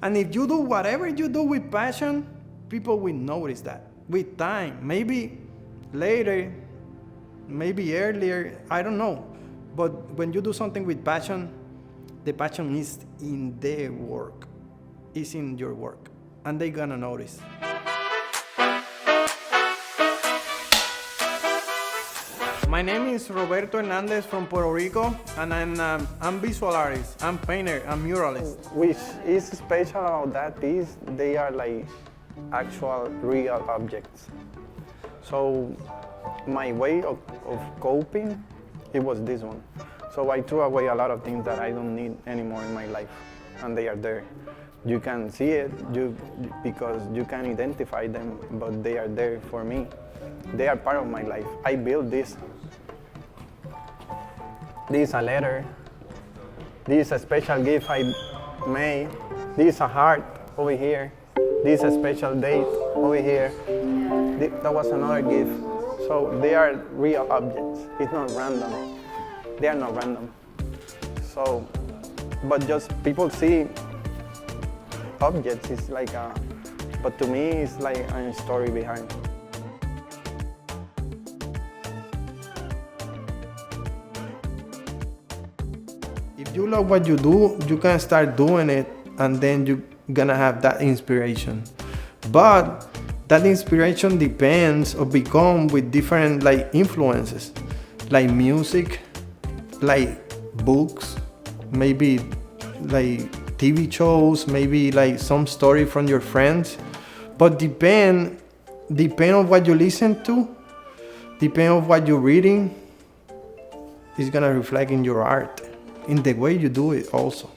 And if you do whatever you do with passion, people will notice that with time. Maybe later, maybe earlier, I don't know. But when you do something with passion, the passion is in their work, is in your work, and they're gonna notice. My name is Roberto Hernandez from Puerto Rico, and I'm visual artist, I'm painter, I'm muralist. Which is special about that piece, they are like actual real objects. So my way of coping, it was this one. So I threw away a lot of things that I don't need anymore in my life, and they are there. You can see it because you can identify them, but they are there for me. They are part of my life. I built this. This is a letter. This is a special gift I made. This is a heart over here. This is a special date over here. That was another gift. So they are real objects. It's not random. They are not random. So, but just people see objects. It's like but to me, it's like a story behind. If you love what you do, you can start doing it, and then you're gonna have that inspiration. But that inspiration depends or become with different like influences, like music, like books, maybe like TV shows, maybe like some story from your friends. But depend on what you listen to, depend on what you're reading, it's gonna reflect in your art, in the way you do it also.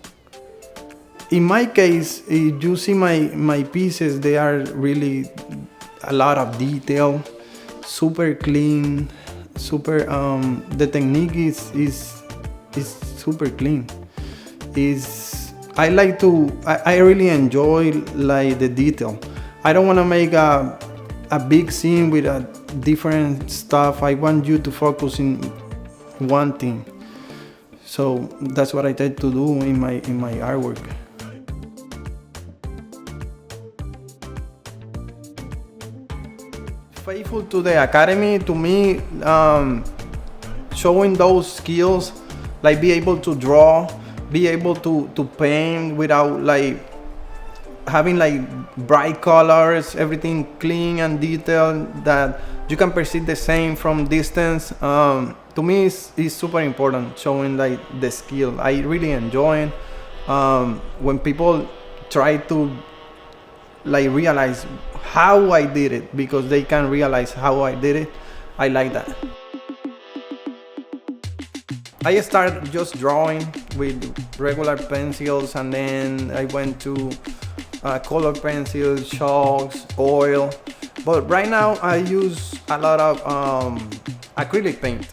In my case, if you see my pieces, they are really a lot of detail, super clean, super, the technique is super clean. I really enjoy like the detail. I don't want to make a big scene with a different stuff. I want you to focus in one thing. So that's what I try to do in my artwork. Faithful to the academy, to me, showing those skills, like be able to draw, be able to paint without like having like bright colors, everything clean and detailed that you can perceive the same from distance. To me, it's super important showing like the skill. I really enjoy it when people try to like realize how I did it, because they can realize how I did it. I like that. I started just drawing with regular pencils, and then I went to color pencils, chalks, oil. But right now I use a lot of acrylic paint.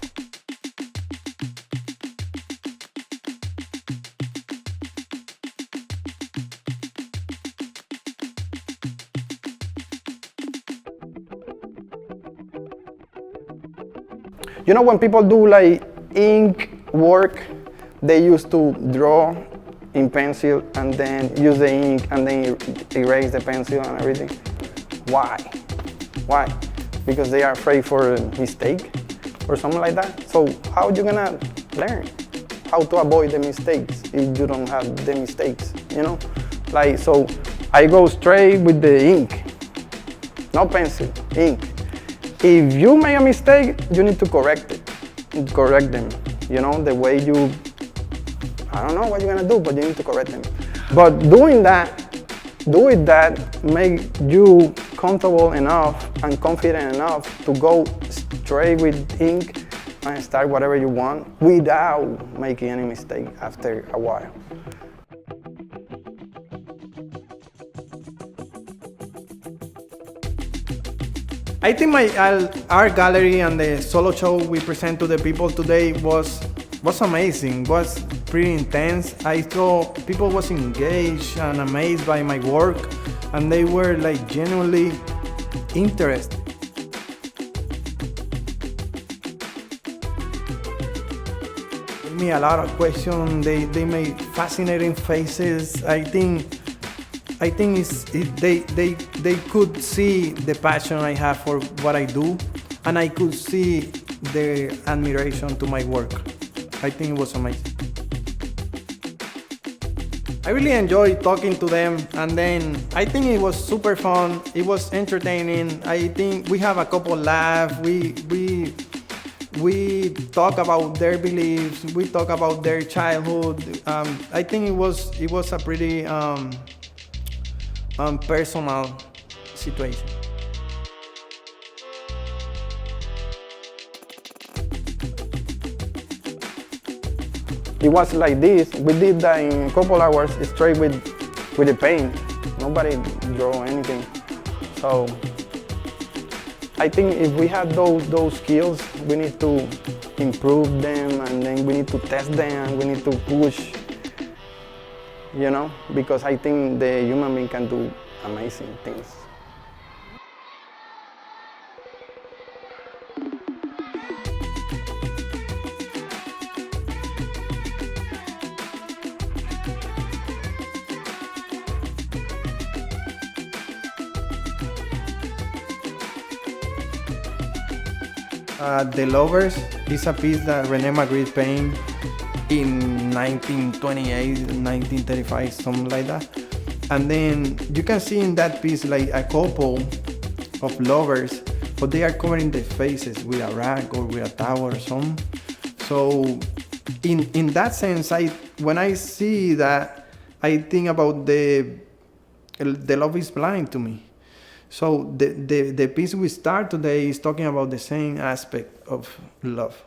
You know, when people do like ink work, they used to draw in pencil and then use the ink and then erase the pencil and everything. Why? Why? Because they are afraid for a mistake or something like that. So how are you gonna learn how to avoid the mistakes if you don't have the mistakes, you know? Like, so I go straight with the ink, no pencil, ink. If you make a mistake, you need to correct them. You know, the way you, I don't know what you're gonna do, but you need to correct them. But doing that make you comfortable enough and confident enough to go straight with ink and start whatever you want without making any mistake after a while. I think my art gallery and the solo show we present to the people today was amazing, was pretty intense. I saw people was engaged and amazed by my work, and they were like genuinely interested. Gave me a lot of questions, they made fascinating faces. I think I think they could see the passion I have for what I do, and I could see their admiration to my work. I think it was amazing. I really enjoyed talking to them, and then I think it was super fun. It was entertaining. I think we have a couple laughs. We talk about their beliefs. We talk about their childhood. I think it was a pretty personal situation. It was like this. We did that in a couple hours straight with the paint. Nobody drew anything. So I think if we have those skills, we need to improve them, and then we need to test them, and we need to push, because I think the human being can do amazing things. The Lovers is a piece that Rene Magritte painted in 1928, 1935, something like that. And then you can see in that piece like a couple of lovers, but they are covering their faces with a rag or with a towel or something. So in that sense, when I see that, I think about the love is blind to me. So the piece we start today is talking about the same aspect of love.